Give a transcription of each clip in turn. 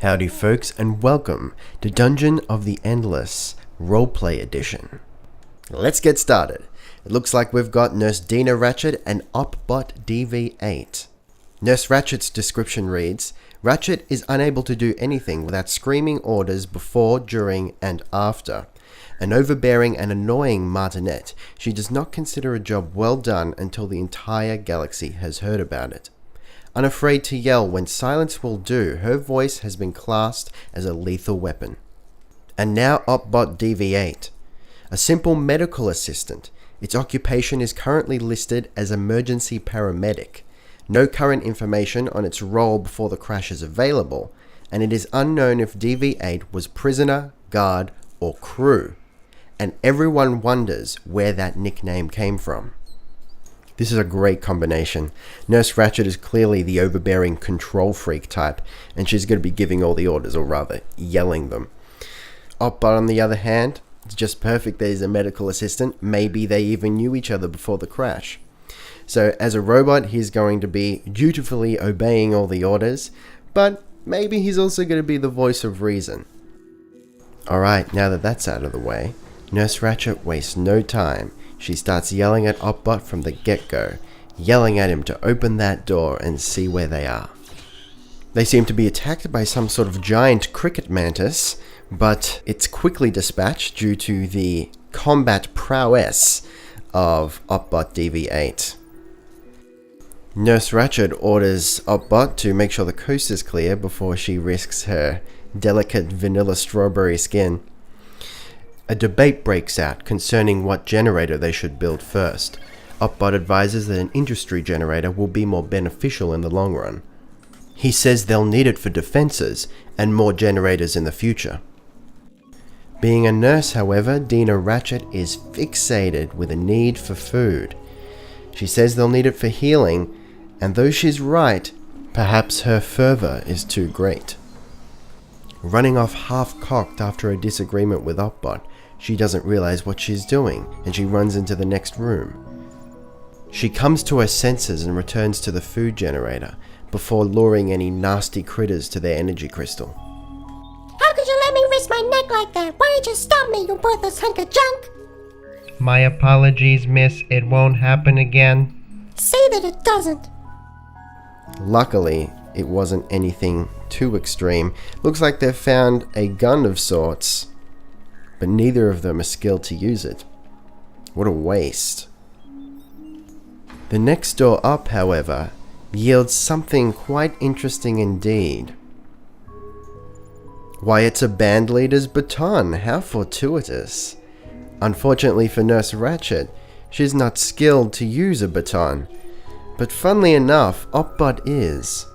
Howdy folks, and welcome to Dungeon of the Endless Roleplay Edition. Let's get started. It looks like we've got Nurse Deena Ratchet and OpBot DV8. Nurse Ratchet's description reads, Ratchet is unable to do anything without screaming orders before, during, and after. An overbearing and annoying martinet, she does not consider a job well done until the entire galaxy has heard about it. Unafraid to yell when silence will do, her voice has been classed as a lethal weapon. And now OpBot DV8. A simple medical assistant. Its occupation is currently listed as emergency paramedic. No current information on its role before the crash is available, and it is unknown if DV8 was prisoner, guard, or crew. And everyone wonders where that nickname came from. This is a great combination. Nurse Ratchet is clearly the overbearing control freak type, and she's going to be giving all the orders, or rather, yelling them. OpBot, on the other hand, it's just perfect that he's a medical assistant. Maybe they even knew each other before the crash. So as a robot, he's going to be dutifully obeying all the orders, but maybe he's also going to be the voice of reason. Alright, now that that's out of the way, Nurse Ratchet wastes no time. She starts yelling at OpBot from the get-go, yelling at him to open that door and see where they are. They seem to be attacked by some sort of giant cricket mantis, but it's quickly dispatched due to the combat prowess of OpBot DV8. Nurse Ratchet orders OpBot to make sure the coast is clear before she risks her delicate vanilla strawberry skin. A debate breaks out concerning what generator they should build first. OpBot advises that an industry generator will be more beneficial in the long run. He says they'll need it for defenses and more generators in the future. Being a nurse, however, Deena Ratchet is fixated with a need for food. She says they'll need it for healing, and though she's right, perhaps her fervor is too great. Running off half-cocked after a disagreement with OpBot, she doesn't realize what she's doing, and she runs into the next room. She comes to her senses and returns to the food generator, before luring any nasty critters to their energy crystal. How could you let me risk my neck like that? Why did you stop me, you worthless hunk of junk? My apologies, miss. It won't happen again. Say that it doesn't. Luckily, it wasn't anything too extreme. Looks like they've found a gun of sorts, but neither of them are skilled to use it. What a waste. The next door up, however, yields something quite interesting indeed. Why, it's a band leader's baton. How fortuitous. Unfortunately for Nurse Ratchet, she's not skilled to use a baton. But funnily enough, OpBot is.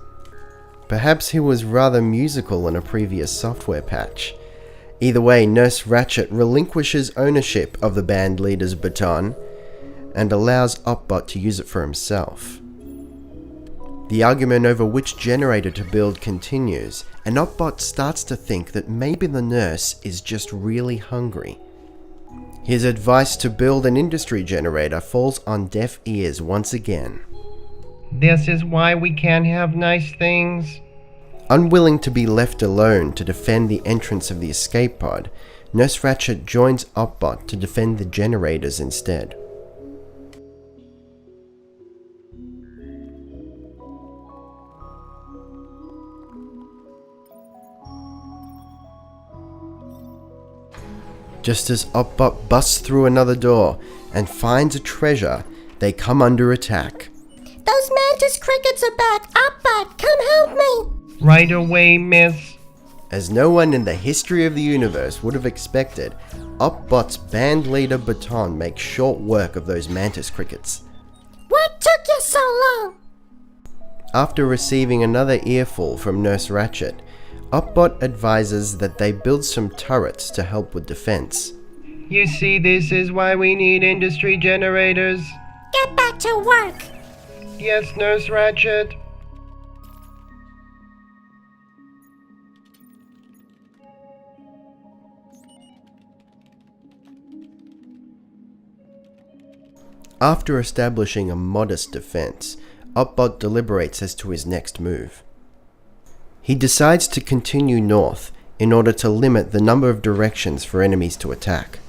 Perhaps he was rather musical in a previous software patch. Either way, Nurse Ratchet relinquishes ownership of the band leader's baton and allows OpBot to use it for himself. The argument over which generator to build continues, and OpBot starts to think that maybe the nurse is just really hungry. His advice to build an industry generator falls on deaf ears once again. This is why we can't have nice things. Unwilling to be left alone to defend the entrance of the escape pod, Nurse Ratchet joins OpBot to defend the generators instead. Just as OpBot busts through another door and finds a treasure, they come under attack. Those mantis crickets are back. OpBot, come help me. Right away, miss. As no one in the history of the universe would have expected, OpBot's band leader baton makes short work of those mantis crickets. What took you so long? After receiving another earful from Nurse Ratchet, OpBot advises that they build some turrets to help with defense. You see, this is why we need industry generators. Get back to work. Yes, Nurse Ratchet. After establishing a modest defense, OpBot deliberates as to his next move. He decides to continue north in order to limit the number of directions for enemies to attack.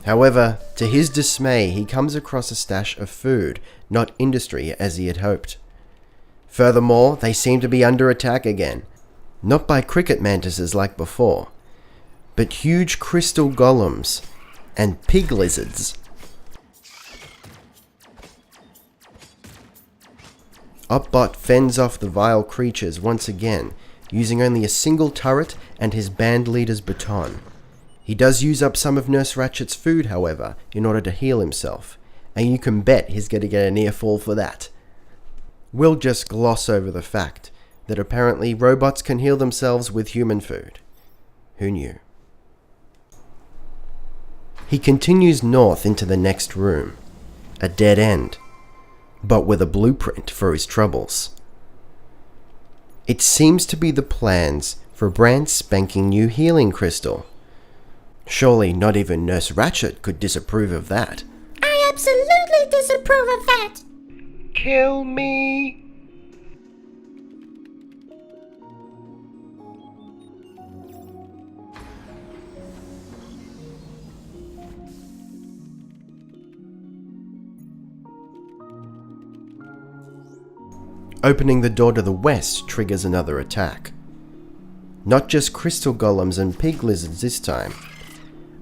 However, to his dismay, he comes across a stash of food, not industry as he had hoped. Furthermore, they seem to be under attack again, not by cricket mantises like before, but huge crystal golems and pig lizards. OpBot fends off the vile creatures once again, using only a single turret and his band leader's baton. He does use up some of Nurse Ratchet's food, however, in order to heal himself, and you can bet he's going to get an earful for that. We'll just gloss over the fact that apparently robots can heal themselves with human food. Who knew? He continues north into the next room, a dead end, but with a blueprint for his troubles. It seems to be the plans for a brand spanking new healing crystal. Surely not even Nurse Ratchet could disapprove of that. I absolutely disapprove of that. Kill me! Opening the door to the west triggers another attack. Not just crystal golems and pig lizards this time,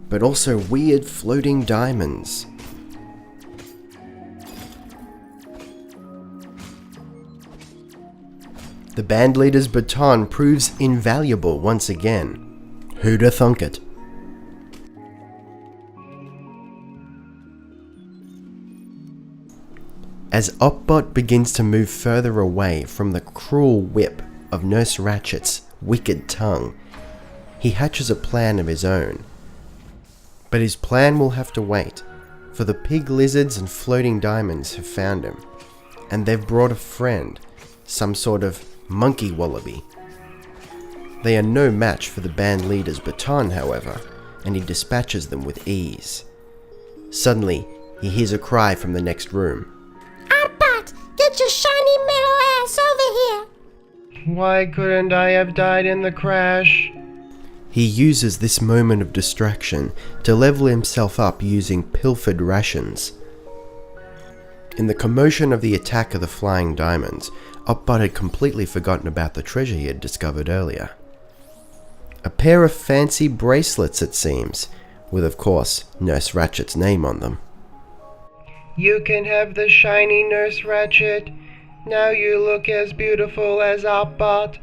but also weird floating diamonds. The band leader's baton proves invaluable once again. Who'da thunk it? As OpBot begins to move further away from the cruel whip of Nurse Ratchet's wicked tongue, he hatches a plan of his own. But his plan will have to wait, for the pig lizards and floating diamonds have found him, and they've brought a friend, some sort of monkey wallaby. They are no match for the band leader's baton, however, and he dispatches them with ease. Suddenly, he hears a cry from the next room. OpBot, get your shiny metal ass over here. Why couldn't I have died in the crash? He uses this moment of distraction to level himself up using pilfered rations. In the commotion of the attack of the flying diamonds, OpBot had completely forgotten about the treasure he had discovered earlier. A pair of fancy bracelets, it seems, with of course Nurse Ratchet's name on them. You can have the shiny Nurse Ratchet. Now you look as beautiful as OpBot.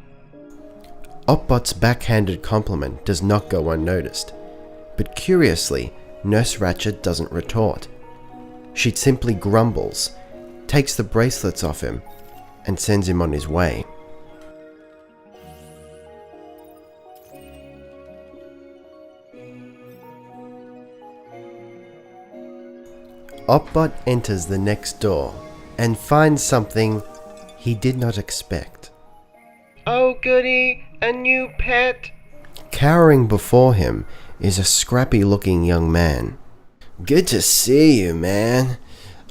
OpBot's backhanded compliment does not go unnoticed, but curiously, Nurse Ratchet doesn't retort. She simply grumbles, takes the bracelets off him, and sends him on his way. OpBot enters the next door and finds something he did not expect. Oh goody, a new pet. Cowering before him is a scrappy-looking young man. Good to see you, man.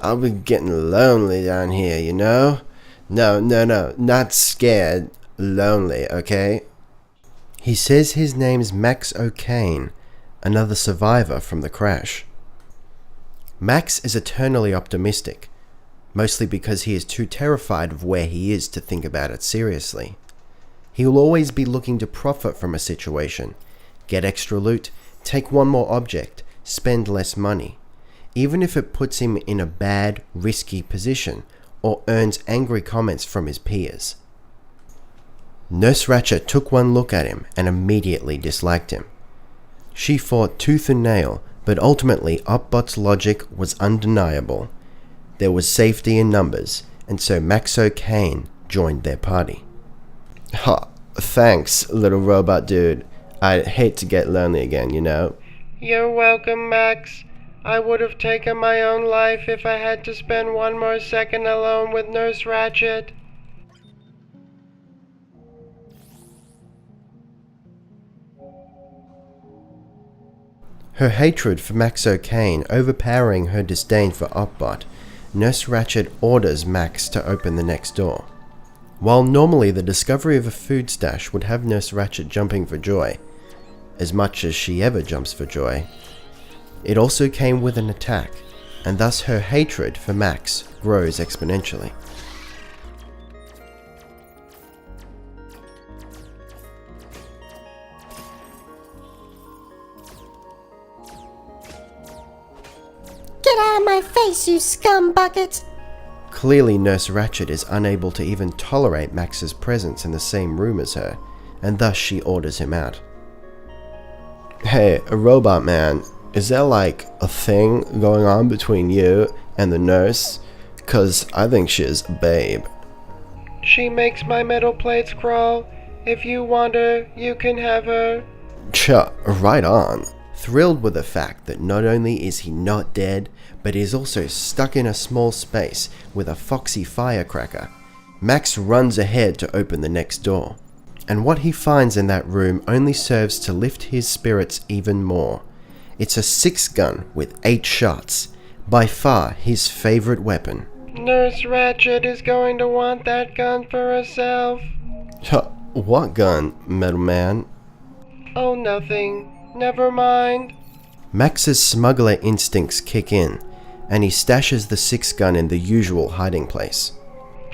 I'll be getting lonely down here, you know? No, not scared. Lonely, okay? He says his name's Max O'Kane, another survivor from the crash. Max is eternally optimistic, mostly because he is too terrified of where he is to think about it seriously. He will always be looking to profit from a situation, get extra loot, take one more object, spend less money, even if it puts him in a bad, risky position or earns angry comments from his peers. Nurse Ratchet took one look at him and immediately disliked him. She fought tooth and nail, but ultimately OpBot's logic was undeniable. There was safety in numbers, and so Max O'Kane joined their party. Ha, thanks, little robot dude. I'd hate to get lonely again, you know? You're welcome, Max. I would have taken my own life if I had to spend one more second alone with Nurse Ratchet. Her hatred for Max O'Kane overpowering her disdain for OpBot, Nurse Ratchet orders Max to open the next door. While normally the discovery of a food stash would have Nurse Ratchet jumping for joy, as much as she ever jumps for joy, it also came with an attack, and thus her hatred for Max grows exponentially. Get out of my face, you scumbucket! Clearly, Nurse Ratchet is unable to even tolerate Max's presence in the same room as her, and thus she orders him out. Hey, robot man, is there like a thing going on between you and the nurse? 'Cause I think she's a babe. She makes my metal plates crawl. If you want her, you can have her. Right on. Thrilled with the fact that not only is he not dead, but is also stuck in a small space with a foxy firecracker, Max runs ahead to open the next door. And what he finds in that room only serves to lift his spirits even more. It's a 6-gun with 8 shots, by far his favorite weapon. Nurse Ratchet is going to want that gun for herself. What gun, Metal Man? Oh, nothing. Never mind. Max's smuggler instincts kick in, and he stashes the 6-gun in the usual hiding place.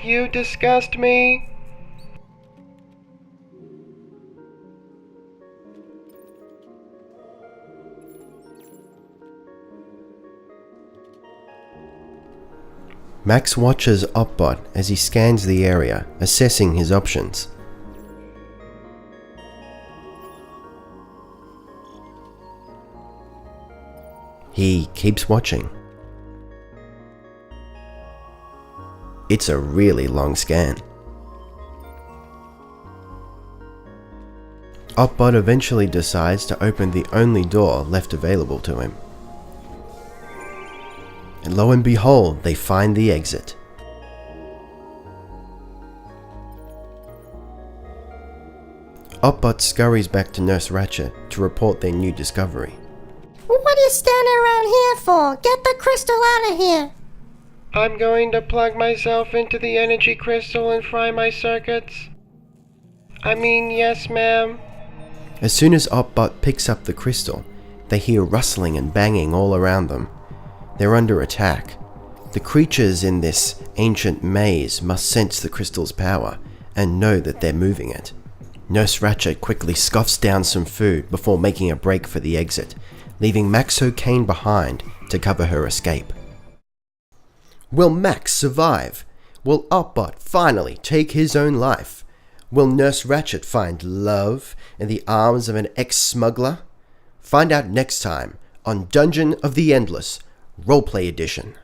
You disgust me. Max watches OpBot as he scans the area, assessing his options. He keeps watching. It's a really long scan. OpBot eventually decides to open the only door left available to him. And lo and behold, they find the exit. OpBot scurries back to Nurse Ratchet to report their new discovery. What are you standing around here for? Get the crystal out of here! I'm going to plug myself into the energy crystal and fry my circuits. Yes, ma'am. As soon as OpBot picks up the crystal, they hear rustling and banging all around them. They're under attack. The creatures in this ancient maze must sense the crystal's power and know that they're moving it. Nurse Ratchet quickly scoffs down some food before making a break for the exit, leaving Max O'Kane behind to cover her escape. Will Max survive? Will OpBot finally take his own life? Will Nurse Ratchet find love in the arms of an ex-smuggler? Find out next time on Dungeon of the Endless Roleplay Edition.